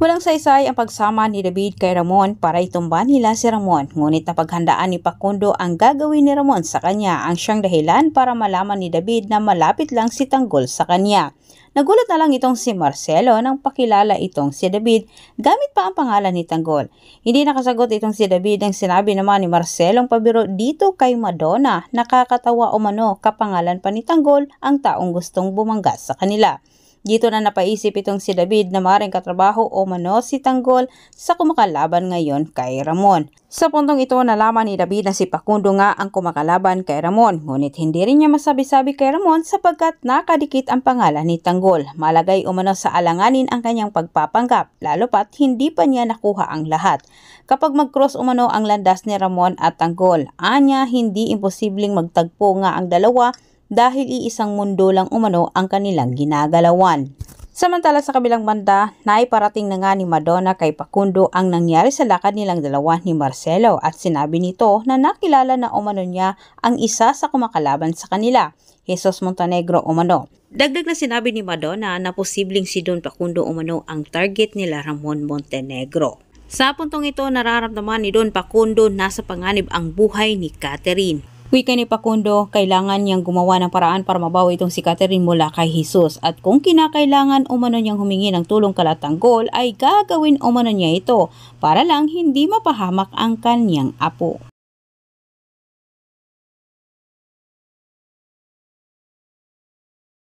Walang saysay ang pagsama ni David kay Ramon para itumba nila si Ramon, ngunit napaghandaan ni Facundo ang gagawin ni Ramon sa kanya ang siyang dahilan para malaman ni David na malapit lang si Tanggol sa kanya. Nagulat na lang itong si Marcelo nang pakilala itong si David gamit pa ang pangalan ni Tanggol. Hindi nakasagot itong si David ang sinabi naman ni Marcelo ang pabiro dito kay Madonna. Nakakatawa umano kapangalan pa ni Tanggol ang taong gustong bumangga sa kanila. Dito na napaisip itong si David na maring katrabaho o mano si Tanggol sa kumakalaban ngayon kay Ramon. Sa puntong ito nalaman ni David na si Facundo nga ang kumakalaban kay Ramon, ngunit hindi rin niya masabi-sabi kay Ramon sapagkat nakadikit ang pangalan ni Tanggol. Malagay umano sa alanganin ang kanyang pagpapanggap, lalo pat hindi pa niya nakuha ang lahat. Kapag mag-cross umano ang landas ni Ramon at Tanggol, anya hindi imposibleng magtagpo nga ang dalawa dahil iisang mundo lang umano ang kanilang ginagalawan. Samantala sa kabilang banda, naiparating na nga ni Madonna kay Facundo ang nangyari sa lakad nilang dalawa ni Marcelo at sinabi nito na nakilala na umano niya ang isa sa kumakalaban sa kanila, Jesus Montenegro umano. Dagdag na sinabi ni Madonna na posibleng si Don Facundo umano ang target nila Ramon Montenegro. Sa puntong ito, nararamdaman ni Don Facundo na sa panganib ang buhay ni Catherine. Wika ni Facundo, kailangan niyang gumawa ng paraan para mabawi itong si Catherine mula kay Jesus at kung kinakailangan umano niyang humingi ng tulong kala Tanggol ay gagawin umano niya ito para lang hindi mapahamak ang kanyang apo.